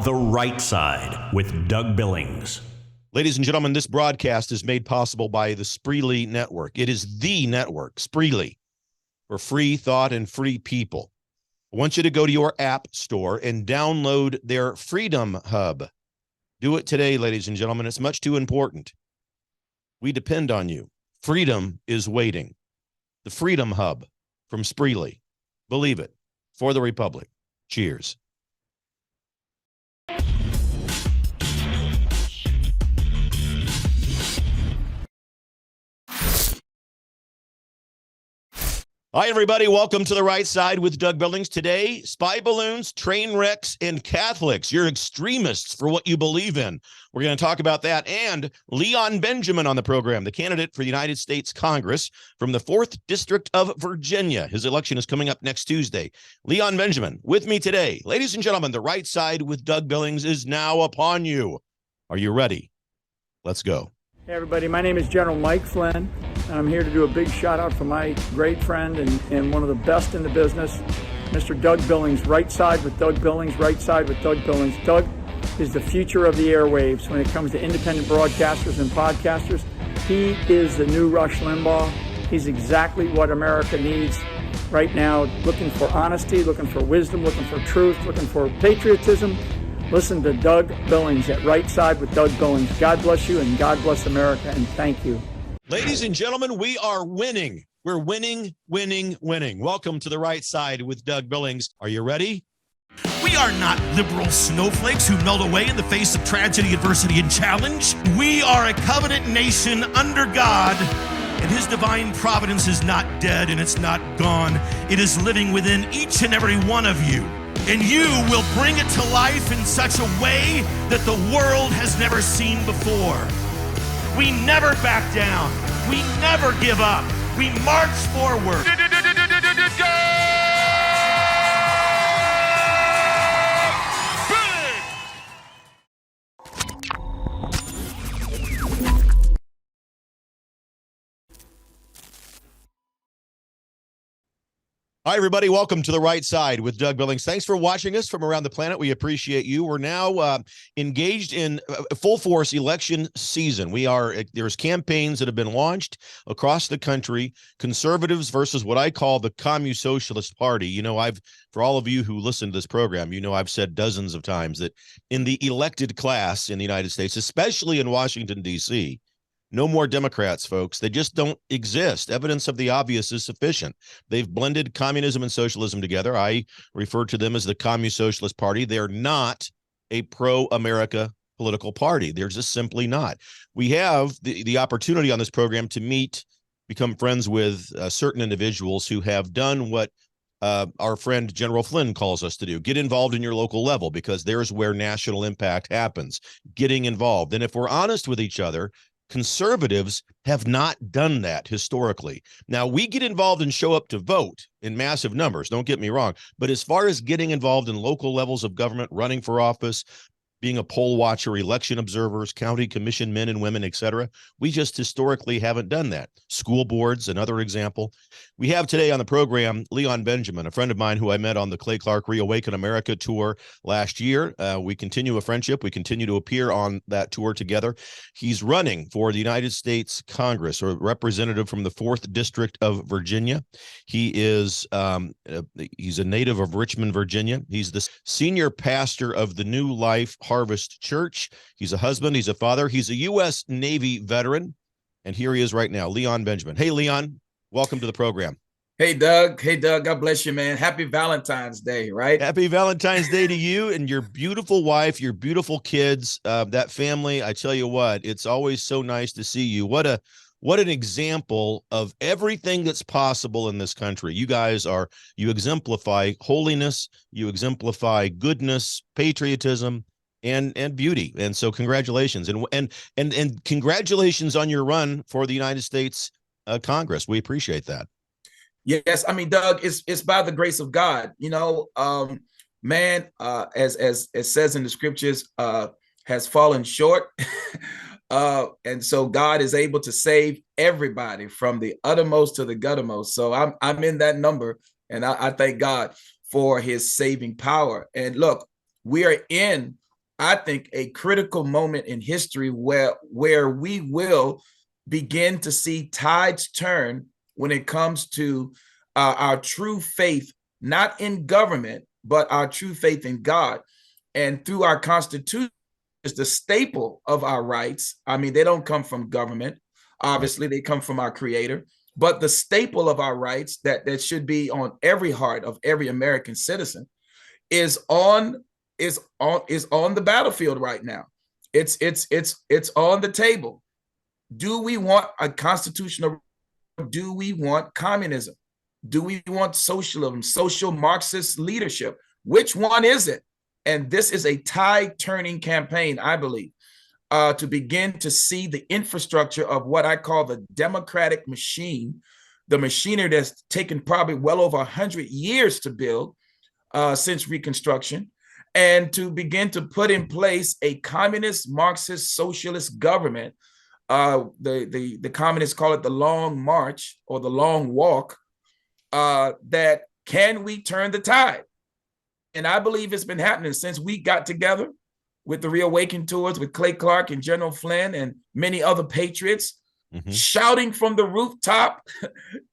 The Right Side with Doug Billings. Ladies and gentlemen, this broadcast is made possible by the Spreely Network. It is the network, Spreely, for free thought and free people. I want you to go to your app store and download their Freedom Hub. Do it today, ladies and gentlemen. It's much too important. We depend on you. Freedom is waiting. The Freedom Hub from Spreely. Believe it. For the Republic. Cheers. Hi, everybody. Welcome to The Right Side with Doug Billings. Today, spy balloons, train wrecks, and Catholics. You're extremists for what you believe in. We're going to talk about that. And Leon Benjamin on the program, the candidate for the United States Congress from the 4th District of Virginia. His election is coming up next Tuesday. Leon Benjamin with me today. Ladies and gentlemen, The Right Side with Doug Billings is now upon you. Are you ready? Let's go. Hey everybody, my name is General Mike Flynn, and I'm here to do a big shout out for my great friend and one of the best in the business, Mr. Doug Billings. Right side with Doug Billings, right side with Doug Billings. Doug is the future of the airwaves when it comes to independent broadcasters and podcasters. He is the new Rush Limbaugh. He's exactly what America needs right now, looking for honesty, looking for wisdom, looking for truth, looking for patriotism. Listen to Doug Billings at Right Side with Doug Billings. God bless you and God bless America, and thank you. Ladies and gentlemen, we are winning. We're winning, winning, winning. Welcome to The Right Side with Doug Billings. Are you ready? We are not liberal snowflakes who melt away in the face of tragedy, adversity, and challenge. We are a covenant nation under God, and his divine providence is not dead and it's not gone. It is living within each and every one of you. And you will bring it to life in such a way that the world has never seen before. We never back down. We never give up. We march forward. Hi, everybody. Welcome to The Right Side with Doug Billings. Thanks for watching us from around the planet. We appreciate you. We're now engaged in full force election season. There's campaigns that have been launched across the country, conservatives versus what I call the Communist Socialist Party. You know, for all of you who listen to this program, you know, I've said dozens of times that in the elected class in the United States, especially in Washington, D.C., no more Democrats, folks. They just don't exist. Evidence of the obvious is sufficient. They've blended communism and socialism together. I refer to them as the Communist Socialist Party. They're not a pro-America political party. They're just simply not. We have the opportunity on this program to become friends with certain individuals who have done what our friend General Flynn calls us to do. Get involved in your local level, because there's where national impact happens. Getting involved. And if we're honest with each other, conservatives have not done that historically. Now, we get involved and show up to vote in massive numbers, don't get me wrong. But as far as getting involved in local levels of government, running for office, being a poll watcher, election observers, county commission men and women, etc., we just historically haven't done that. School boards, another example. We have today on the program Leon Benjamin, a friend of mine who I met on the Clay Clark Reawaken America tour last year. We continue a friendship. We continue to appear on that tour together. He's running for the United States Congress, or representative from the 4th District of Virginia. He is he's a native of Richmond, Virginia. He's the senior pastor of the New Life Harvest Church. He's a husband. He's a father. He's a U.S. Navy veteran. And here he is right now, Leon Benjamin. Hey, Leon, welcome to the program. Hey, Doug. Hey, Doug. God bless you, man. Happy Valentine's Day, right? Happy Valentine's Day to you and your beautiful wife, your beautiful kids, that family. I tell you what, it's always so nice to see you. What an example of everything that's possible in this country. You guys you exemplify holiness, you exemplify goodness, patriotism, and beauty. And so congratulations. And congratulations on your run for the United States Congress. We appreciate that. Yes, I mean, Doug, it's by the grace of God. You know, man, as it says in the scriptures, has fallen short. And so God is able to save everybody from the uttermost to the guttermost. So I'm in that number, and I thank God for his saving power. And look, we are in I think, a critical moment in history where we will begin to see tides turn when it comes to our true faith, not in government, but our true faith in God. And through our Constitution is the staple of our rights. I mean, they don't come from government. Obviously, they come from our Creator. But the staple of our rights that should be on every heart of every American citizen is on the battlefield right now. It's on the table. Do we want a constitutional? Do we want communism? Do we want socialism, social Marxist leadership? Which one is it? And this is a tide-turning campaign, I believe, to begin to see the infrastructure of what I call the democratic machine, the machinery that's taken probably well over 100 years to build since Reconstruction, and to begin to put in place a communist, Marxist, socialist government. The communists call it the Long March or the Long Walk. That can we turn the tide? And I believe it's been happening since we got together with the Reawaken Tours with Clay Clark and General Flynn and many other patriots, shouting from the rooftop,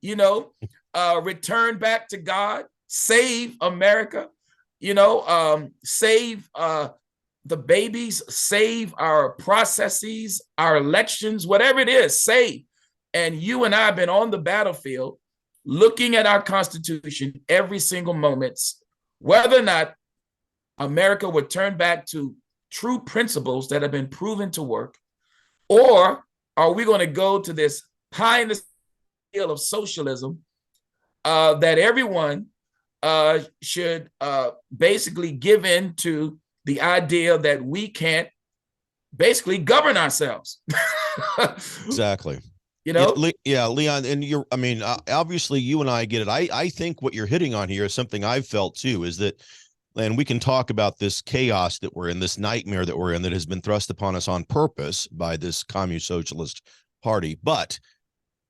return back to God, save America, save the babies, save our processes, our elections, whatever it is, save. And you and I have been on the battlefield looking at our Constitution every single moment, whether or not America would turn back to true principles that have been proven to work, or are we going to go to this pie in the scale of socialism that everyone should basically give in to the idea that we can't basically govern ourselves? Exactly. Yeah, Leon, and obviously you and I get it. I think what you're hitting on here is something I've felt too, is that, and we can talk about this chaos that we're in, this nightmare that we're in, that has been thrust upon us on purpose by this communist socialist party. But,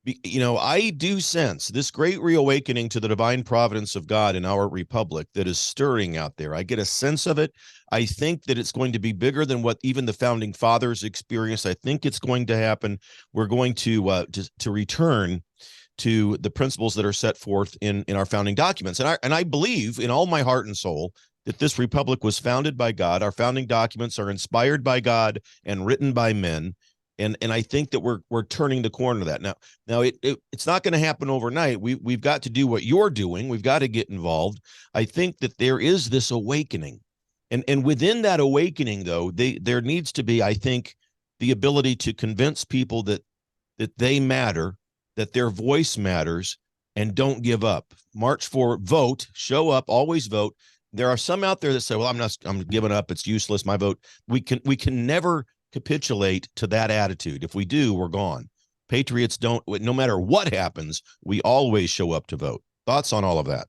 I do sense this great reawakening to the divine providence of God in our republic that is stirring out there. I get a sense of it. I think that it's going to be bigger than what even the founding fathers experienced. I think it's going to happen. We're going to return to the principles that are set forth in our founding documents. And I believe in all my heart and soul that this republic was founded by God. Our founding documents are inspired by God and written by men. And I think that we're turning the corner to that. Now it's not going to happen overnight. We've got to do what you're doing. We've got to get involved. I think that there is this awakening. And within that awakening, though, there needs to be, I think, the ability to convince people that they matter, that their voice matters, and don't give up. March for vote, show up, always vote. There are some out there that say, well, I'm giving up. It's useless. My vote. We can never capitulate to that attitude. If we do, we're gone. Patriots don't, no matter what happens, we always show up to vote. Thoughts on all of that?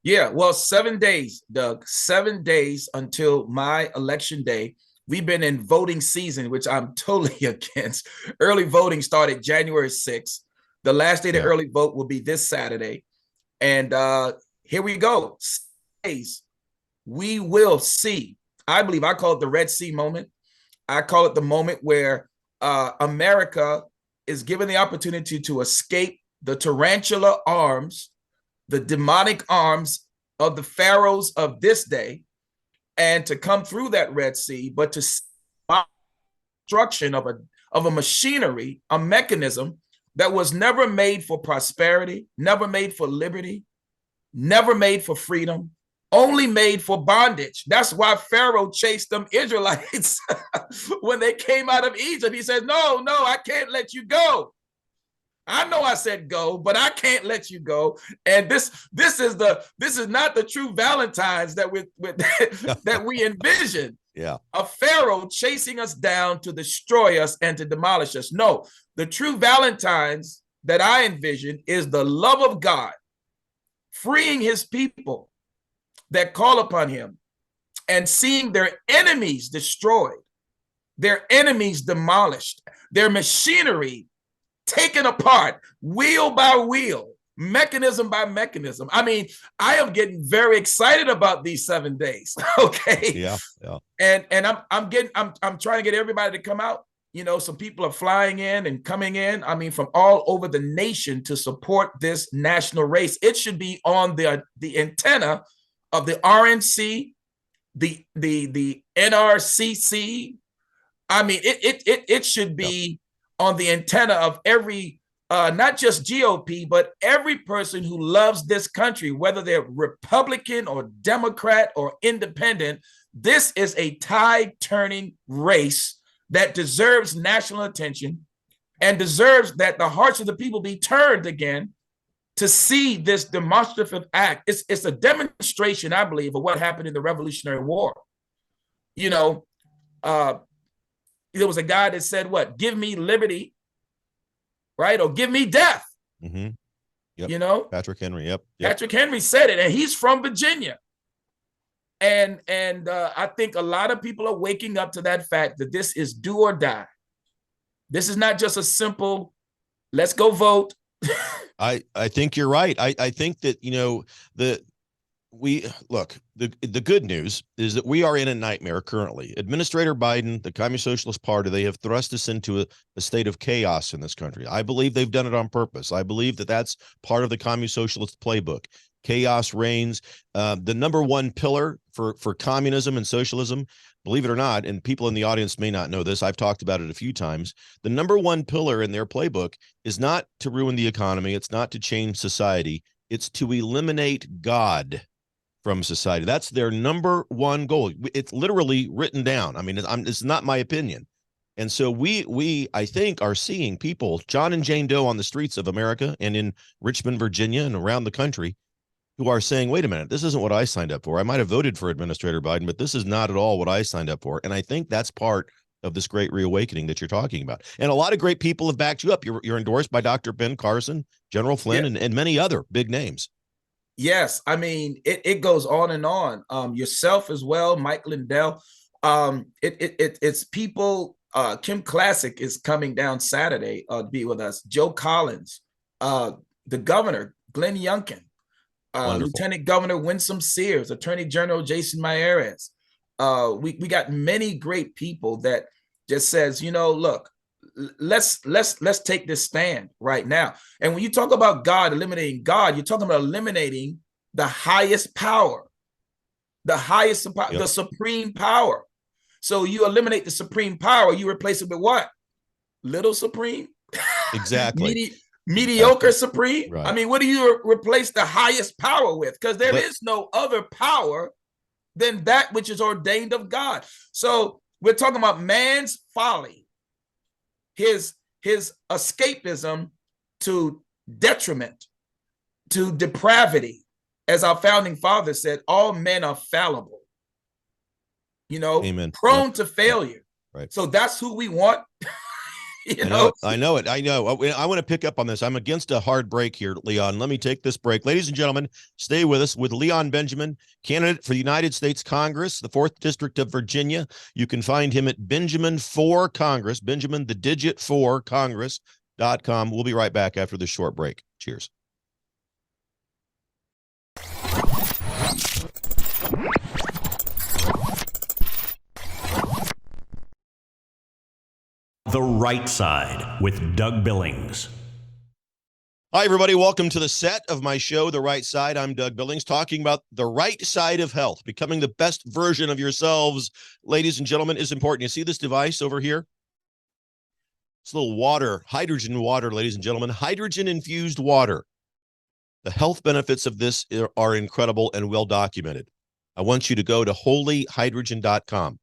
Yeah, well, 7 days, Doug, 7 days until my election day. We've been in voting season, which I'm totally against. Early voting started January 6th. The last day to early vote will be this Saturday. And here we go. 6 days. We will see. I believe I call it the Red Sea moment. I call it the moment where America is given the opportunity to escape the tarantula arms, the demonic arms of the pharaohs of this day, and to come through that Red Sea, but to destruction of a machinery, a mechanism that was never made for prosperity, never made for liberty, never made for freedom, only made for bondage. That's why Pharaoh chased them Israelites when they came out of Egypt. He said, no, I can't let you go. I know I said go, but I can't let you go. And this is not the true Valentine's that we envision. Yeah. A Pharaoh chasing us down to destroy us and to demolish us. No, the true Valentine's that I envision is the love of God, freeing his people that call upon him, and seeing their enemies destroyed, their enemies demolished, their machinery taken apart, wheel by wheel, mechanism by mechanism. I mean, I am getting very excited about these 7 days. Okay. Yeah. And I'm trying to get everybody to come out. You know, some people are flying in and coming in. I mean, from all over the nation to support this national race. It should be on the antenna of the RNC, the NRCC. I mean, it should be on the antenna of every, not just GOP, but every person who loves this country, whether they're Republican or Democrat or independent. This is a tide-turning race that deserves national attention and deserves that the hearts of the people be turned again to see this demonstrative act. It's a demonstration, I believe, of what happened in the Revolutionary War. You know, there was a guy that said, what, give me liberty, right? Or give me death. Mm-hmm. Yep. You know? Patrick Henry, yep. Patrick Henry said it, and he's from Virginia. And I think a lot of people are waking up to that fact that this is do or die. This is not just a simple, let's go vote. I think you're right. I think that, you know, the good news is that we are in a nightmare currently. Administrator Biden, the Communist Socialist Party, they have thrust us into a state of chaos in this country. I believe they've done it on purpose. I believe that that's part of the Communist Socialist playbook. Chaos reigns. The number one pillar for communism and socialism, believe it or not, and people in the audience may not know this, I've talked about it a few times, the number one pillar in their playbook is not to ruin the economy. It's not to change society. It's to eliminate God from society. That's their number one goal. It's literally written down. I mean, it's not my opinion. And so we, I think, are seeing people, John and Jane Doe on the streets of America and in Richmond, Virginia, and around the country, who are saying, wait a minute, this isn't what I signed up for. I might have voted for Administrator Biden, but this is not at all what I signed up for. And I think that's part of this great reawakening that you're talking about. And a lot of great people have backed you up. You're endorsed by Dr. Ben Carson, General Flynn, and many other big names. Yes. I mean, it goes on and on. Yourself as well, Mike Lindell. It's people. Kim Classic is coming down Saturday to be with us. Joe Collins, the governor, Glenn Youngkin, Lieutenant Governor Winsome Sears, Attorney General Jason Miyares. We got many great people that just says, you know, look, let's take this stand right now. And when you talk about God, eliminating God, you're talking about eliminating the highest power, the supreme power. So you eliminate the supreme power, you replace it with what? Little supreme? Exactly. Mediocre exactly. Supreme? Right. I mean, what do you replace the highest power with? Because there is no other power than that which is ordained of God. So we're talking about man's folly, his escapism to detriment, to depravity. As our founding father said, all men are fallible. You know, Amen. prone to failure. Right. So that's who we want. I know. I know. I want to pick up on this. I'm against a hard break here, Leon. Let me take this break. Ladies and gentlemen, stay with us with Leon Benjamin, candidate for the United States Congress, the 4th District of Virginia. You can find him at Benjamin 4 Congress, Benjamin the digit 4 Congress.com. We'll be right back after this short break. Cheers. The Right Side with Doug Billings. Hi, everybody. Welcome to the set of my show, The Right Side. I'm Doug Billings, talking about the right side of health. Becoming the best version of yourselves, ladies and gentlemen, is important. You see this device over here? It's a little water, hydrogen water, ladies and gentlemen, hydrogen-infused water. The health benefits of this are incredible and well documented. I want you to go to holyhydrogen.com.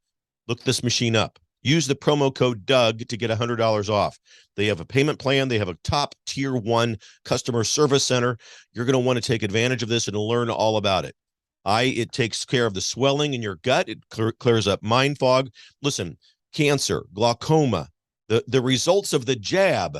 Look this machine up. Use the promo code Doug to get $100 off. They have a payment plan. They have a top tier 1 customer service center. You're going to want to take advantage of this and learn all about it. It takes care of the swelling in your gut. It clears up mind fog. Listen, cancer, glaucoma, the results of the jab,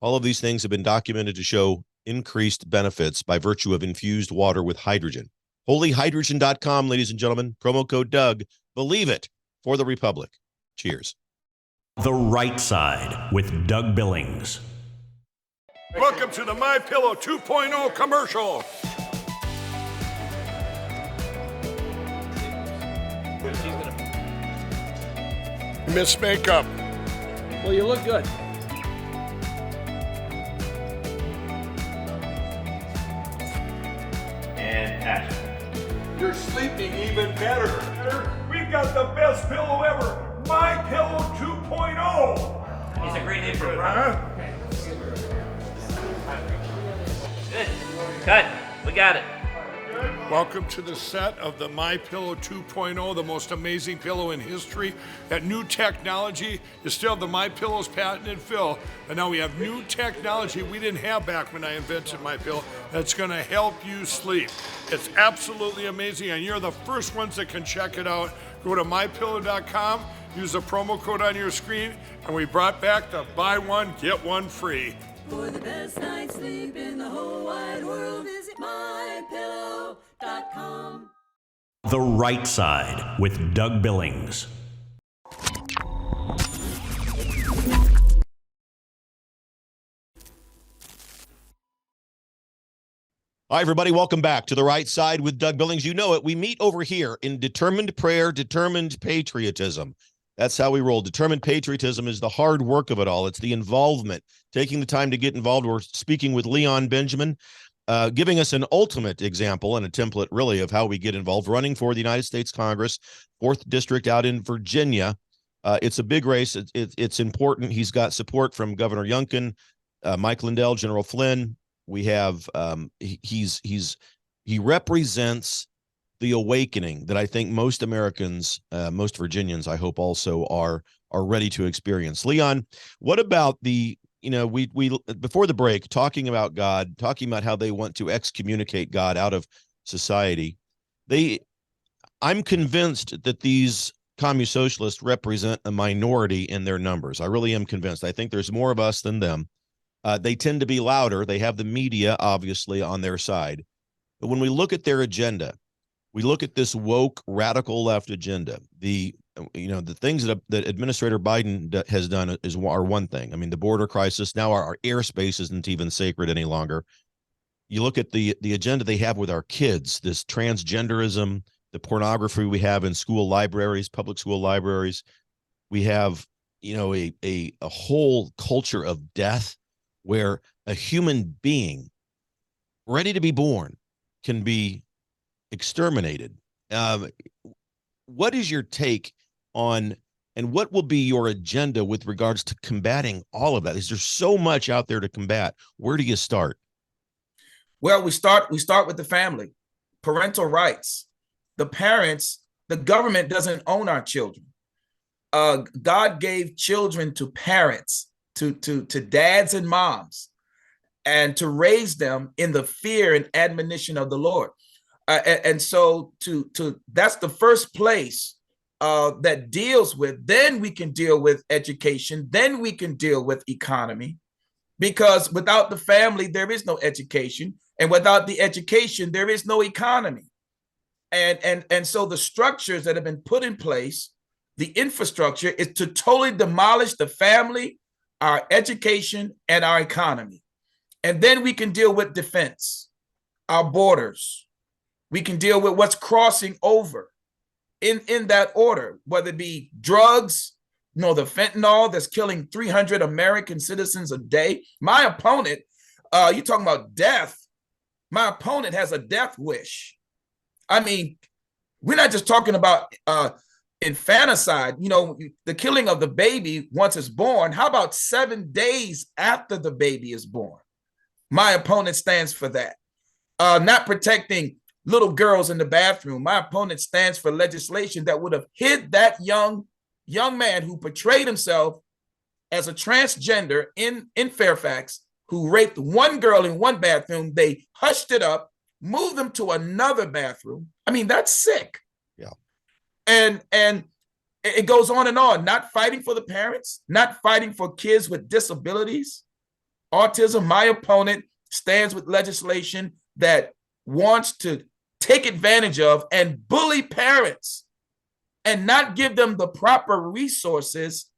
all of these things have been documented to show increased benefits by virtue of infused water with hydrogen. Holyhydrogen.com, ladies and gentlemen. Promo code Doug. Believe it for the Republic. Cheers. The Right Side with Doug Billings. Welcome to the My Pillow 2.0 commercial. Miss Makeup. Well, you look good. And action. You're sleeping even better. We've got the best pillow ever. My Pillow 2.0. It's a great name for a Huh? Good. Cut. We got it. Welcome to the set of the My Pillow 2.0, the most amazing pillow in history. That new technology is still the My Pillow's patented fill, but now we have new technology we didn't have back when I invented My Pillow that's going to help you sleep. It's absolutely amazing, and you're the first ones that can check it out. Go to mypillow.com, use the promo code on your screen, and we brought back the buy one, get one free. For the best night's sleep in the whole wide world, visit mypillow.com. The Right Side with Doug Billings. Hi, everybody. Welcome back to The Right Side with Doug Billings. You know it. We meet over here in determined prayer, determined patriotism. That's how we roll. Determined patriotism is the hard work of it all. It's the involvement, taking the time to get involved. We're speaking with Leon Benjamin, giving us an ultimate example and a template, really, of how we get involved, running for the United States Congress, 4th District out in Virginia. It's a big race. It's important. He's got support from Governor Youngkin, Mike Lindell, General Flynn. We have he represents the awakening that I think most Americans, most Virginians, I hope also are ready to experience. Leon, what about we before the break, talking about God, talking about how they want to excommunicate God out of society. I'm convinced that these commie socialists represent a minority in their numbers. I really am convinced. I think there's more of us than them. They tend to be louder. They have the media, obviously, on their side. But when we look at their agenda, we look at this woke radical left agenda. The things that Administrator Biden has done are one thing. I mean, the border crisis, now our airspace isn't even sacred any longer. You look at the agenda they have with our kids, this transgenderism, the pornography we have in school libraries, public school libraries. We have, a whole culture of death where a human being ready to be born can be exterminated. What is your take on, and what will be your agenda with regards to combating all of that? Is there so much out there to combat? Where do you start? Well, we start with the family, parental rights. The parents, the government doesn't own our children. God gave children to parents, to dads and moms, and to raise them in the fear and admonition of the Lord. And so that's the first place that deals with, then we can deal with education, then we can deal with economy, because without the family, there is no education. And without the education, there is no economy. And so the structures that have been put in place, the infrastructure is to totally demolish the family, our education, and our economy. And then we can deal with defense, our borders. We can deal with what's crossing over in that order, whether it be drugs, the fentanyl that's killing 300 American citizens a day. My opponent, you're talking about death. My opponent has a death wish. I mean, we're not just talking about infanticide, the killing of the baby once it's born. How about 7 days after the baby is born? My opponent stands for that. Not protecting little girls in the bathroom. My opponent stands for legislation that would have hid that young man who portrayed himself as a transgender in Fairfax, who raped one girl in one bathroom. They hushed it up, moved them to another bathroom. I mean, that's sick. Yeah. And it goes on and on, not fighting for the parents, not fighting for kids with disabilities, autism. My opponent stands with legislation that wants to take advantage of and bully parents and not give them the proper resources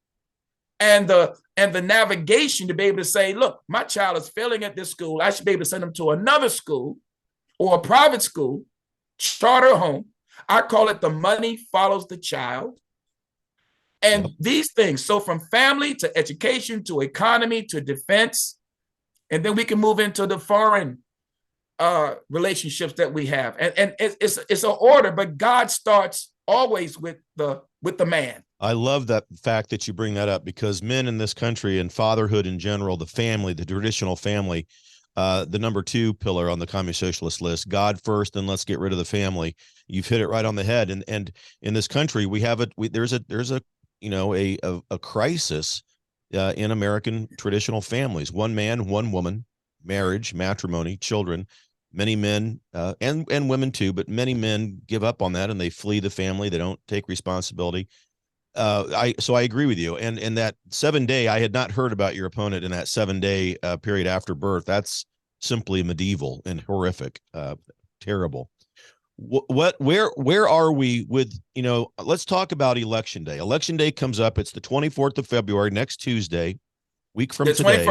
and the navigation to be able to say, look, my child is failing at this school. I should be able to send them to another school or a private school, charter home. I call it the money follows the child. And these things, so from family to education to economy to defense, and then we can move into the foreign relationships that we have. And it's an order, but God starts always with the man. I love that fact that you bring that up, because men in this country and fatherhood in general, the family, the traditional family, the number 2 pillar on the communist socialist list, God first, and let's get rid of the family. You've hit it right on the head. And in this country, there's a crisis in American traditional families. One man, one woman, marriage, matrimony, children. Many men and women too, but many men give up on that and they flee the family. They don't take responsibility. So I agree with you. And that 7-day, I had not heard about your opponent in that 7-day period after birth. That's simply medieval and horrific, terrible. Where are we with, let's talk about election day. Election day comes up. It's the 24th of February, next Tuesday, week from today.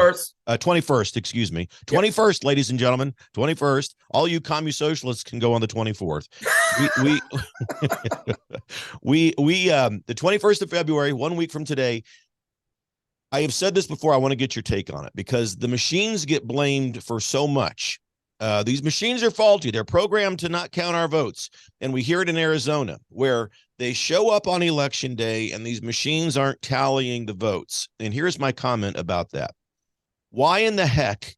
21st, excuse me. 21st, yep. Ladies and gentlemen, 21st. All you commie socialists can go on the 24th. We the 21st of February, 1 week from today. I have said this before. I want to get your take on it, because the machines get blamed for so much. These machines are faulty. They're programmed to not count our votes. And we hear it in Arizona, where they show up on election day and these machines aren't tallying the votes. And here's my comment about that. Why in the heck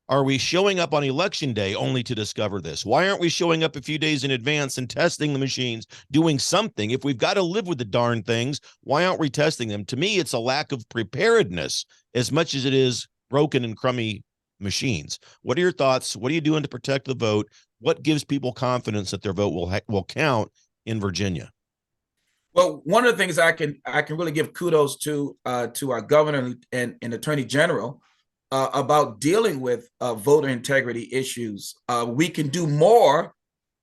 are we showing up on election day only to discover this? Why aren't we showing up a few days in advance and testing the machines, doing something? If we've got to live with the darn things, why aren't we testing them? To me, it's a lack of preparedness as much as it is broken and crummy machines. What are your thoughts? What are you doing to protect the vote? What gives people confidence that their vote will count in Virginia? Well, one of the things I can really give kudos to our governor and attorney general about dealing with voter integrity issues. We can do more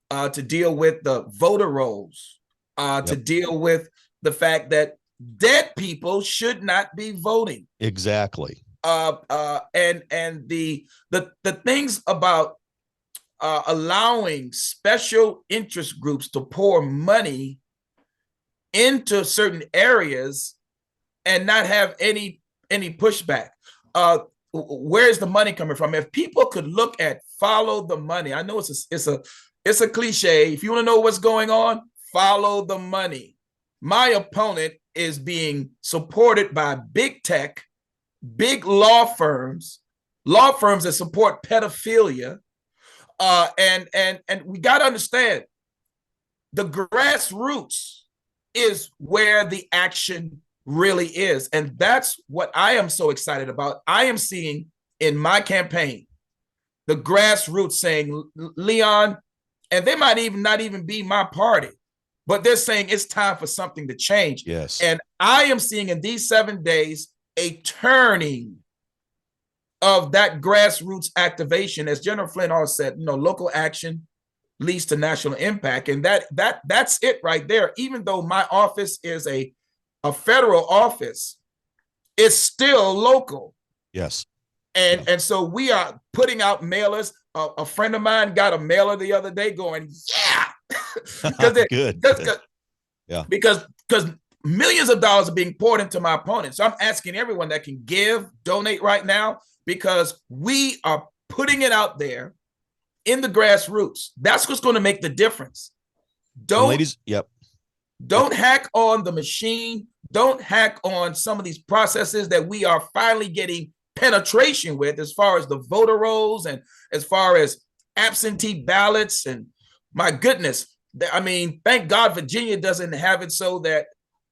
to deal with the voter rolls, to deal with the fact that dead people should not be voting. Exactly. And the things about allowing special interest groups to pour money into certain areas and not have any pushback. Where's the money coming from? If people could look at follow the money, I know it's a cliche. If you want to know what's going on, follow the money. My opponent is being supported by big tech, big law firms that support pedophilia, and we got to understand the grassroots is where the action really is, and that's what I am so excited about. I am seeing in my campaign the grassroots saying, Leon, and they might even not even be my party, but they're saying it's time for something to change. Yes, and I am seeing in these 7 days a turning of that grassroots activation. As General Flynn always said, local action leads to national impact. And that's it right there. Even though my office is a federal office, it's still local. Yes. And so we are putting out mailers. A friend of mine got a mailer the other day going, because millions of dollars are being poured into my opponent. So I'm asking everyone that can donate right now, because we are putting it out there in the grassroots. That's what's going to make the difference. Don't hack on the machine. Don't hack on some of these processes that we are finally getting penetration with, as far as the voter rolls and as far as absentee ballots. And my goodness, I mean, thank God Virginia doesn't have it so that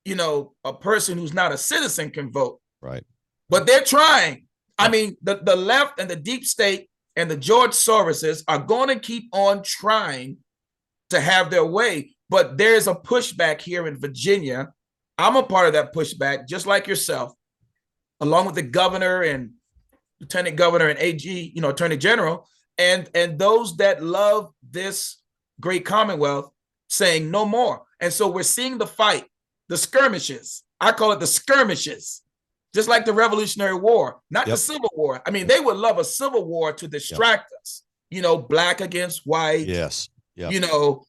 a person who's not a citizen can vote. Right. But they're trying. I mean, the left and the deep state and the George Soroses are going to keep on trying to have their way. But there's a pushback here in Virginia. I'm a part of that pushback, just like yourself, along with the governor and lieutenant governor and AG, attorney general, and those that love this great Commonwealth, saying no more. And so we're seeing the fight. The skirmishes. I call it the skirmishes just like the Revolutionary War, not Yep. the Civil War. I mean, they would love a civil war to distract us. You know, black against white. Yes. Yep. You know,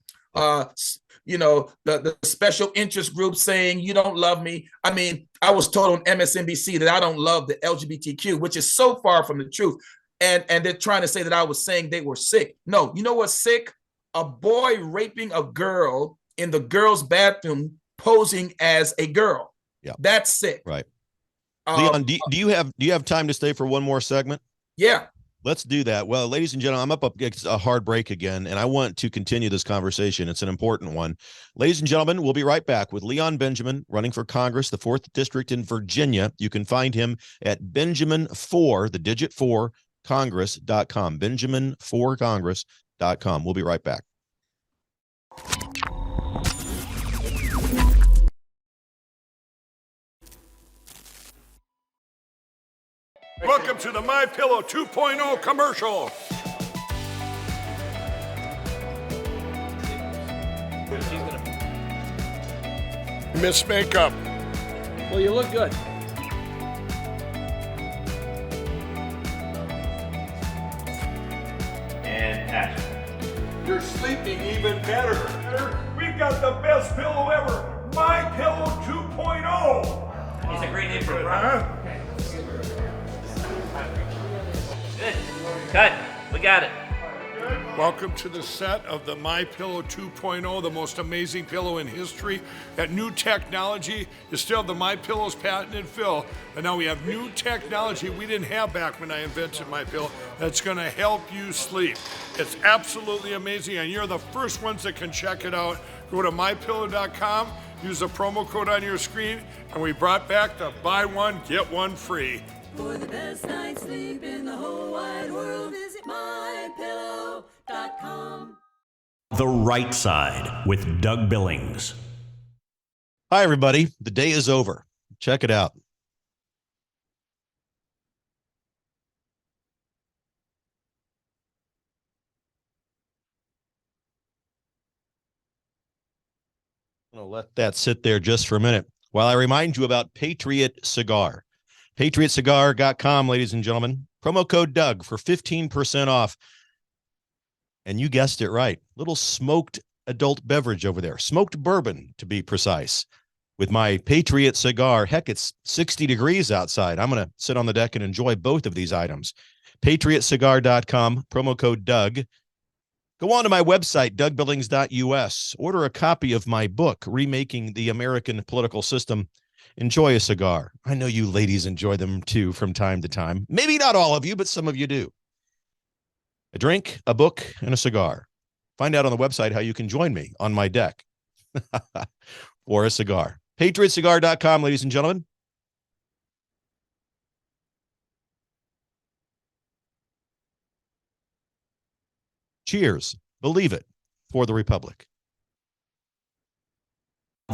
the special interest group saying you don't love me. I mean, I was told on MSNBC that I don't love the LGBTQ, which is so far from the truth. And they're trying to say that I was saying they were sick. No, you know what's sick? A boy raping a girl in the girl's bathroom posing as a girl. Yeah, that's sick. Right. Leon, do you have time to stay for one more segment? Yeah. Let's do that. Well, ladies and gentlemen, I'm up against a hard break again, and I want to continue this conversation. It's an important one. Ladies and gentlemen, we'll be right back with Leon Benjamin running for Congress, the 4th District in Virginia. You can find him at Benjamin4, the digit 4, Congress.com. Benjamin4Congress.com. We'll be right back. Welcome to the My Pillow 2.0 commercial. Miss Makeup. Well, you look good. And action. You're sleeping even better. We've got the best pillow ever. My Pillow 2.0. It's a great name for a Huh? Good. Cut. We got it. Welcome to the set of the My Pillow 2.0, the most amazing pillow in history. That new technology is still the My Pillow's patented fill, but now we have new technology we didn't have back when I invented My Pillow that's going to help you sleep. It's absolutely amazing, and you're the first ones that can check it out. Go to mypillow.com, use the promo code on your screen, and we brought back the buy one, get one free. For the best night's sleep in the whole wide world, visit mypillow.com. The Right Side with Doug Billings. Hi, everybody. The day is over. Check it out. I'm going to let that sit there just for a minute while I remind you about Patriot Cigar. PatriotCigar.com, ladies and gentlemen. Promo code Doug for 15% off. And you guessed it right. Little smoked adult beverage over there. Smoked bourbon, to be precise. With my Patriot Cigar. Heck, it's 60 degrees outside. I'm going to sit on the deck and enjoy both of these items. PatriotCigar.com, promo code Doug. Go on to my website, DougBillings.us. Order a copy of my book, Remaking the American Political System. Enjoy a cigar. I know you ladies enjoy them too from time to time. Maybe not all of you, but some of you do. A drink, a book, and a cigar. Find out on the website how you can join me on my deck for a cigar. PatriotCigar.com, ladies and gentlemen. Cheers. Believe it for the Republic.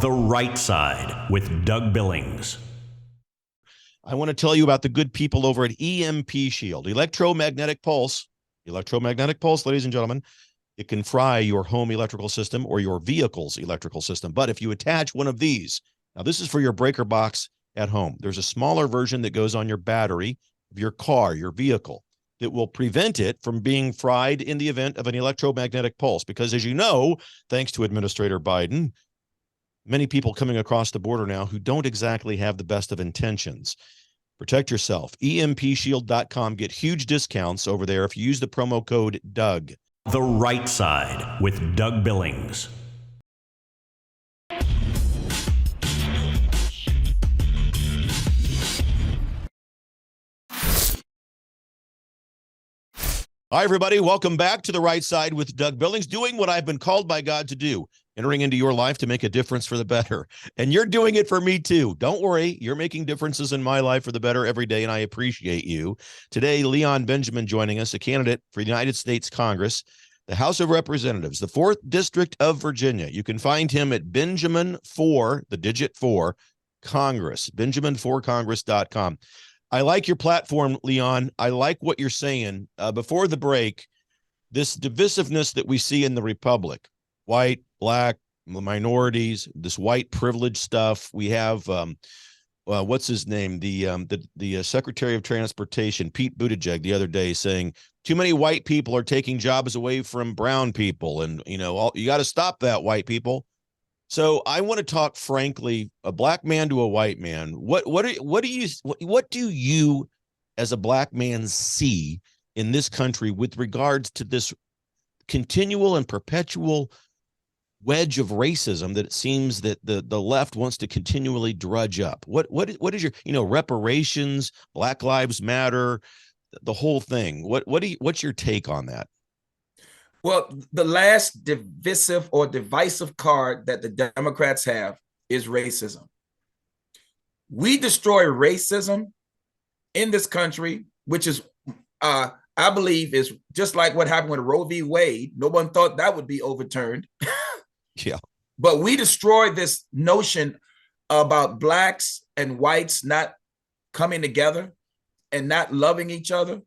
The Right Side with Doug Billings. I want to tell you about the good people over at EMP Shield, electromagnetic pulse. Electromagnetic pulse, ladies and gentlemen. It can fry your home electrical system or your vehicle's electrical system. But if you attach one of these, now this is for your breaker box at home. There's a smaller version that goes on your battery of your car, your vehicle, that will prevent it from being fried in the event of an electromagnetic pulse. Because as you know, thanks to Administrator Biden, many people coming across the border now who don't exactly have the best of intentions. Protect yourself. EMPshield.com. Get huge discounts over there if you use the promo code Doug. The Right Side with Doug Billings. Hi, everybody. Welcome back to The Right Side with Doug Billings, doing what I've been called by God to do, entering into your life to make a difference for the better. And you're doing it for me, too. Don't worry. You're making differences in my life for the better every day, and I appreciate you. Today, Leon Benjamin joining us, a candidate for the United States Congress, the House of Representatives, the 4th District of Virginia. You can find him at Benjamin4, the digit 4, Congress, Benjamin4Congress.com. I like your platform, Leon. I like what you're saying. Before the break, this divisiveness that we see in the Republic, white, black, minorities, this white privilege stuff. We have what's his name? The Secretary of Transportation, Pete Buttigieg, the other day saying too many white people are taking jobs away from brown people. And, you got to stop that, white people. So I want to talk frankly, a black man to a white man. What do you as a black man see in this country with regards to this continual and perpetual wedge of racism that it seems that the left wants to continually drudge up? What is your, reparations, Black Lives Matter, the whole thing? What's your take on that? Well, the last divisive or divisive card that the Democrats have is racism. We destroy racism in this country, which is, I believe, is just like what happened with Roe v. Wade. No one thought that would be overturned. Yeah. But we destroyed this notion about blacks and whites not coming together and not loving each other,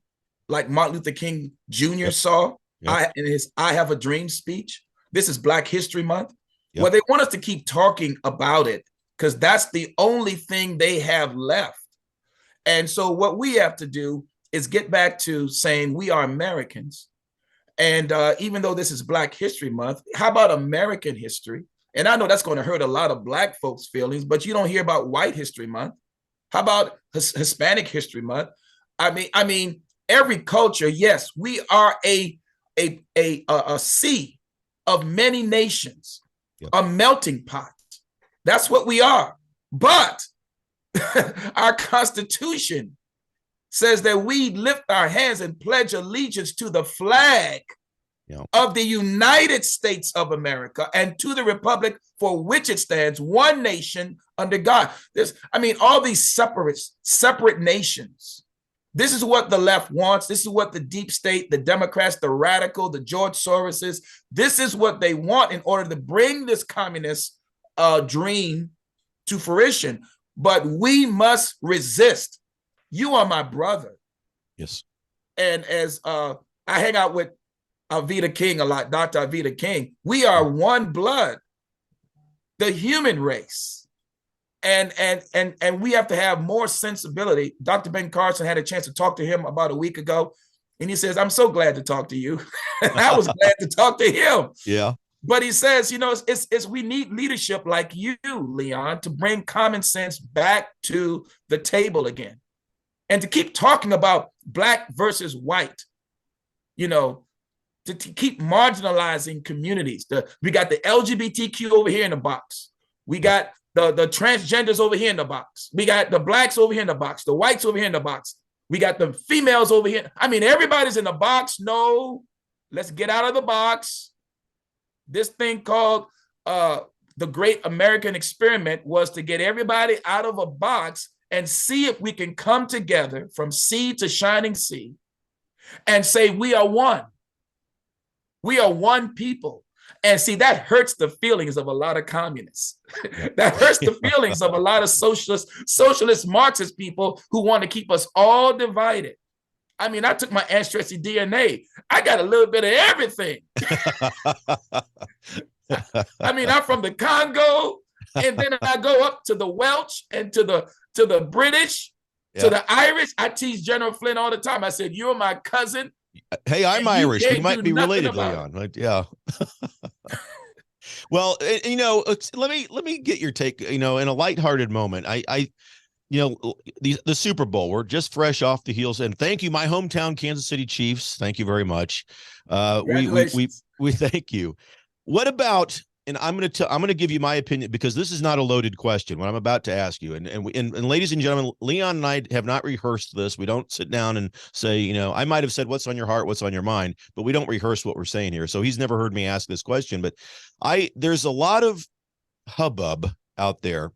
like Martin Luther King Jr. saw. In his I Have a Dream speech. This is Black History Month. Well, they want us to keep talking about it because that's the only thing they have left. And so what we have to do is get back to saying we are Americans. And even though this is Black History Month, how about American history? And I know that's going to hurt a lot of Black folks' feelings, but you don't hear about White History Month. How about Hispanic History Month? I mean, every culture, yes, we are a sea of many nations, a melting pot. That's what we are. But our Constitution says that we lift our hands and pledge allegiance to the flag of the United States of America and to the republic for which it stands, one nation under God. All these separate nations. This is what the left wants. This is what the deep state, the Democrats, the radical, the George Soroses, this is what they want in order to bring this communist dream to fruition. But we must resist. You are my brother. Yes. And as I hang out with Avita King a lot, Dr. Avita King, we are one blood, the human race. And we have to have more sensibility. Dr. Ben Carson had a chance to talk to him about a week ago, and he says, "I'm so glad to talk to you." I was glad to talk to him. Yeah. But he says, it's we need leadership like you, Leon, to bring common sense back to the table again, and to keep talking about black versus white. To keep marginalizing communities. We got the LGBTQ over here in the box. We got the transgenders over here in the box. We got the blacks over here in the box, the whites over here in the box. We got the females over here. Everybody's in the box. No, let's get out of the box. This thing called the Great American Experiment was to get everybody out of a box and see if we can come together from sea to shining sea and say we are one. We are one people. And see, that hurts the feelings of a lot of communists. That hurts the feelings of a lot of socialist Marxist people who want to keep us all divided. I took my ancestry DNA. I got a little bit of everything. I'm from the Congo, and then I go up to the Welsh and to the British, to the Irish. I tease General Flynn all the time. I said, "You're my cousin." Hey, I'm Irish. We might be related, Leon. Right? Yeah. Well, let me get your take. In a lighthearted moment, the Super Bowl. We're just fresh off the heels, and thank you, my hometown Kansas City Chiefs. Thank you very much. We thank you. What about? And I'm going to give you my opinion because this is not a loaded question. What I'm about to ask you, and ladies and gentlemen, Leon and I have not rehearsed this. We don't sit down and say, I might have said what's on your heart, what's on your mind, but we don't rehearse what we're saying here. So he's never heard me ask this question. But there's a lot of hubbub out there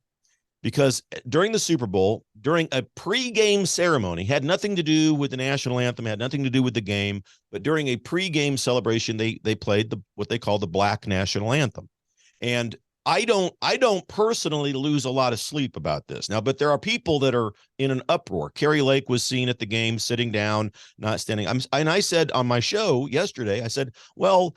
because during the Super Bowl, during a pregame ceremony, had nothing to do with the national anthem, had nothing to do with the game, but during a pregame celebration, they played what they call the Black national anthem. And I don't personally lose a lot of sleep about this now, but there are people that are in an uproar. Carrie Lake was seen at the game, sitting down, not standing. And I said on my show yesterday, I said, well,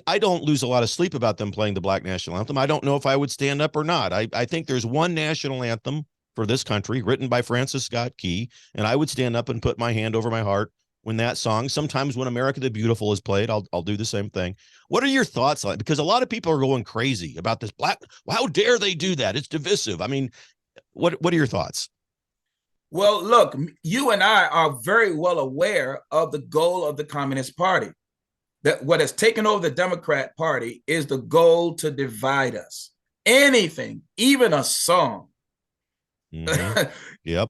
I don't lose a lot of sleep about them playing the Black national anthem. I don't know if I would stand up or not. I think there's one national anthem for this country, written by Francis Scott Key, and I would stand up and put my hand over my heart when that song, sometimes when America the Beautiful is played, I'll do the same thing. What are your thoughts on it? Because a lot of people are going crazy about this black. How dare they do that? It's divisive. I mean, what are your thoughts? Well, look, you and I are very well aware of the goal of the Communist Party. That what has taken over the Democrat Party is the goal to divide us. Anything, even a song, Yep.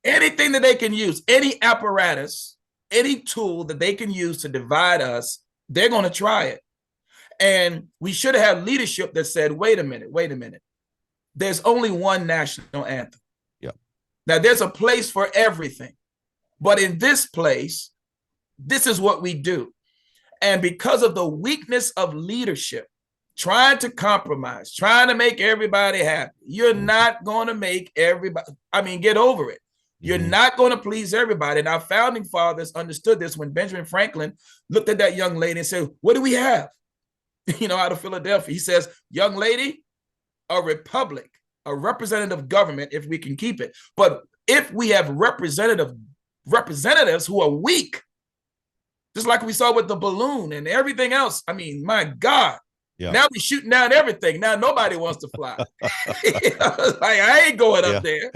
anything that they can use, any apparatus, any tool that they can use to divide us, they're going to try it. And we should have had leadership that said, wait a minute. There's only one national anthem. Yep. Now, there's a place for everything. But in this place, this is what we do. And because of the weakness of leadership, trying to compromise, trying to make everybody happy, you're not going to make everybody, get over it. You're not going to please everybody. And our founding fathers understood this when Benjamin Franklin looked at that young lady and said, what do we have? Out of Philadelphia, he says, young lady, a republic, a representative government, if we can keep it. But if we have representatives who are weak, just like we saw with the balloon and everything else, my God. Yeah. Now we're shooting down everything. Now nobody wants to fly. I ain't going up there.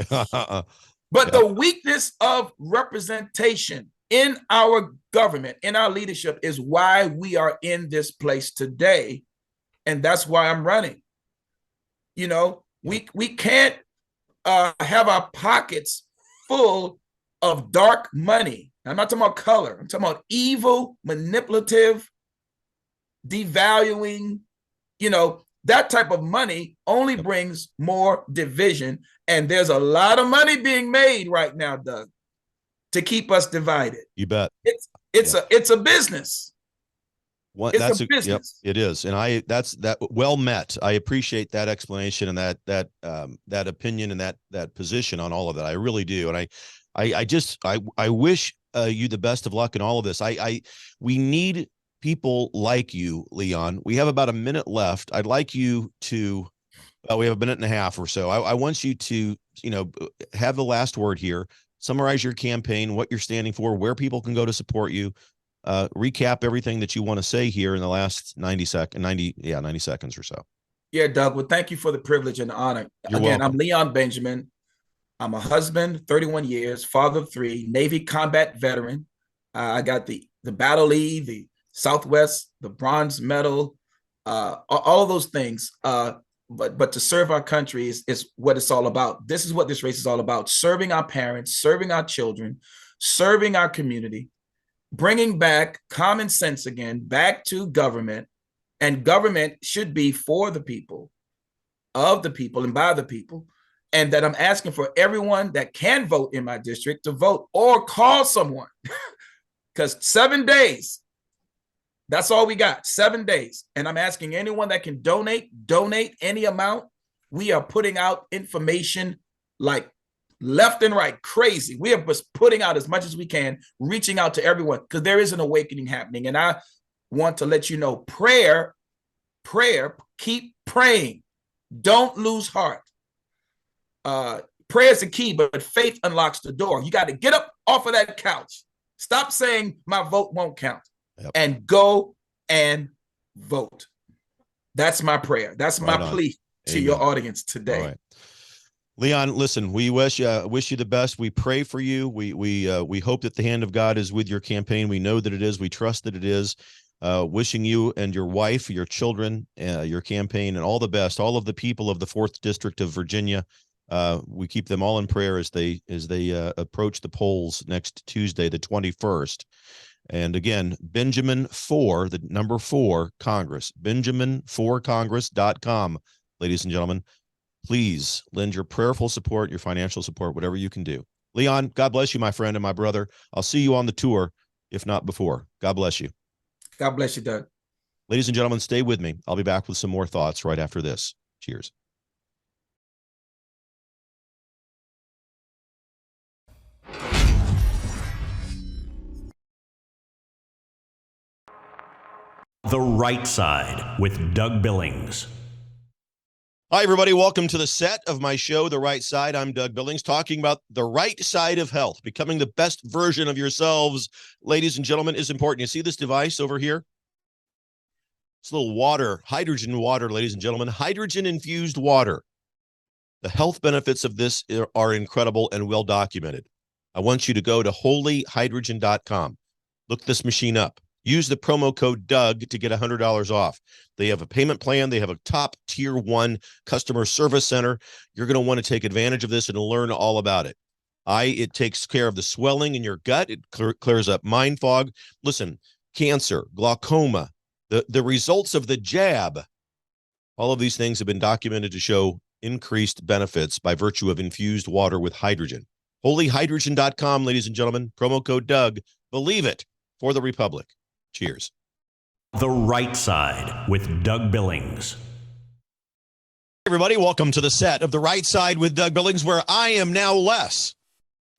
But the weakness of representation in our government, in our leadership, is why we are in this place today. And that's why I'm running. We can't have our pockets full of dark money. I'm not talking about color. I'm talking about evil, manipulative, devaluing, that type of money only brings more division. And there's a lot of money being made right now, Doug, to keep us divided. You bet. It's a business. It's a business. Yep, it is. And that's well met. I appreciate that explanation and that opinion and that position on all of that. I really do. And I wish you the best of luck in all of this. We need people like you, Leon. We have about a minute left. I'd like you to, we have a minute and a half or so. I want you to, have the last word here, summarize your campaign, what you're standing for, where people can go to support you, recap everything that you want to say here in the last 90 seconds or so. Yeah, Doug. Well, thank you for the privilege and the honor. You're welcome. I'm Leon Benjamin. I'm a husband, 31 years, father of 3, Navy combat veteran. I got the Battle Lead, the Southwest, the Bronze Medal, all of those things. But to serve our country is what it's all about. This is what this race is all about: serving our parents, serving our children, serving our community, bringing back common sense again, back to government. And government should be for the people, of the people, and by the people. And that I'm asking for everyone that can vote in my district to vote or call someone. Because 7 days, that's all we got, 7 days. And I'm asking anyone that can donate any amount. We are putting out information like left and right, crazy. We are just putting out as much as we can, reaching out to everyone, because there is an awakening happening. And I want to let you know, prayer, keep praying. Don't lose heart. Prayer is the key, but faith unlocks the door. You got to get up off of that couch. Stop saying my vote won't count. Yep. And go and vote. That's my prayer. That's my plea to your audience today. All right. Leon, listen, we wish you the best. We pray for you. We hope that the hand of God is with your campaign. We know that it is. We trust that it is. Wishing you and your wife, your children, your campaign, and all the best. All of the people of the 4th District of Virginia. We keep them all in prayer as they approach the polls next Tuesday, the 21st. And again, Benjamin 4, the number 4 Congress, Benjamin4Congress.com. Ladies and gentlemen, please lend your prayerful support, your financial support, whatever you can do. Leon, God bless you, my friend and my brother. I'll see you on the tour, if not before. God bless you. God bless you, Doug. Ladies and gentlemen, stay with me. I'll be back with some more thoughts right after this. Cheers. The Right Side with Doug Billings. Hi, everybody. Welcome to the set of my show, The Right Side. I'm Doug Billings, talking about the right side of health. Becoming the best version of yourselves, ladies and gentlemen, is important. You see this device over here? It's a little water, hydrogen water, ladies and gentlemen, hydrogen-infused water. The health benefits of this are incredible and well documented. I want you to go to holyhydrogen.com. Look this machine up. Use the promo code Doug to get $100 off. They have a payment plan. They have a top tier 1 customer service center. You're going to want to take advantage of this and learn all about it. It takes care of the swelling in your gut. It clears up mind fog. Listen, cancer, glaucoma, the results of the jab, all of these things have been documented to show increased benefits by virtue of infused water with hydrogen. Holyhydrogen.com, ladies and gentlemen. Promo code Doug. Believe it for the Republic. Cheers. The Right Side with Doug Billings. Everybody, welcome to the set of The Right Side with Doug Billings, where I am now less,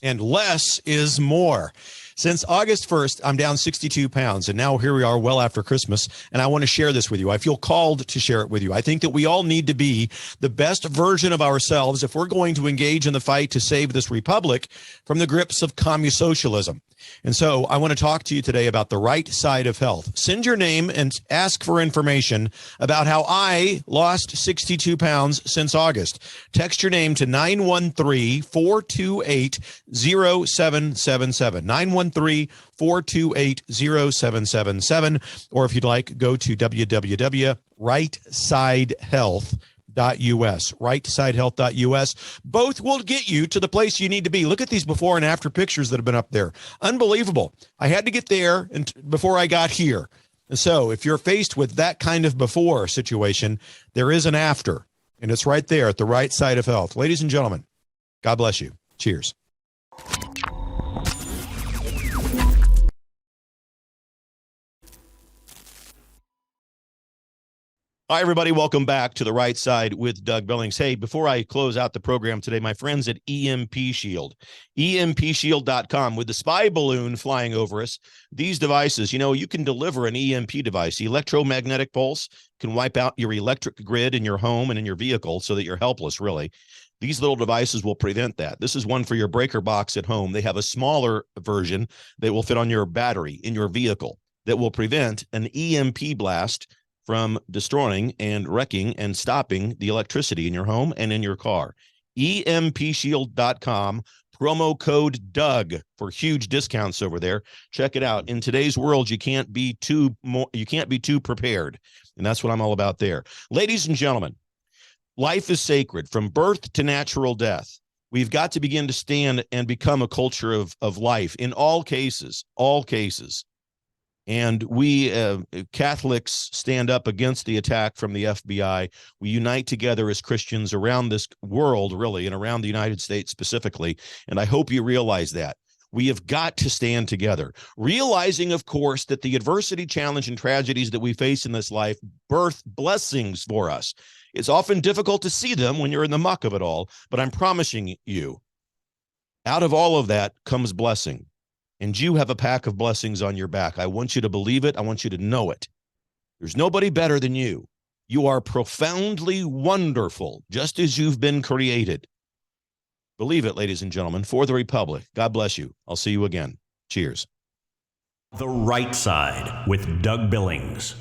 and less is more. Since August 1st, I'm down 62 pounds, and now here we are well after Christmas, and I want to share this with you. I feel called to share it with you. I think that we all need to be the best version of ourselves if we're going to engage in the fight to save this republic from the grips of communism. And so I want to talk to you today about the right side of health. Send your name and ask for information about how I lost 62 pounds since August. Text your name to 913-428-0777. 913-428-0777. Or if you'd like, go to www.rightsidehealth.us. rightsidehealth.us. Both will get you to the place you need to be. Look at these before and after pictures that have been up there. Unbelievable. I had to get there before I got here. And so if you're faced with that kind of before situation, there is an after, and it's right there at the right side of health. Ladies and gentlemen, God bless you. Cheers. Hi, everybody. Welcome back to The Right Side with Doug Billings. Hey, before I close out the program today, my friends at EMP Shield, EMPShield.com, with the spy balloon flying over us, these devices, you can deliver an EMP device. Electromagnetic pulse can wipe out your electric grid in your home and in your vehicle so that you're helpless, really. These little devices will prevent that. This is one for your breaker box at home. They have a smaller version that will fit on your battery in your vehicle that will prevent an EMP blast from destroying and wrecking and stopping the electricity in your home and in your car. EMPShield.com, promo code Doug for huge discounts over there. Check it out. In today's world, you can't be too prepared. And that's what I'm all about there. Ladies and gentlemen, life is sacred from birth to natural death. We've got to begin to stand and become a culture of life in all cases. And we Catholics stand up against the attack from the FBI. We unite together as Christians around this world, really, and around the United States specifically. And I hope you realize that. We have got to stand together, realizing, of course, that the adversity, challenge, and tragedies that we face in this life birth blessings for us. It's often difficult to see them when you're in the muck of it all, but I'm promising you, out of all of that comes blessing. And you have a pack of blessings on your back. I want you to believe it. I want you to know it. There's nobody better than you. You are profoundly wonderful, just as you've been created. Believe it, ladies and gentlemen, for the Republic. God bless you. I'll see you again. Cheers. The Right Side with Doug Billings.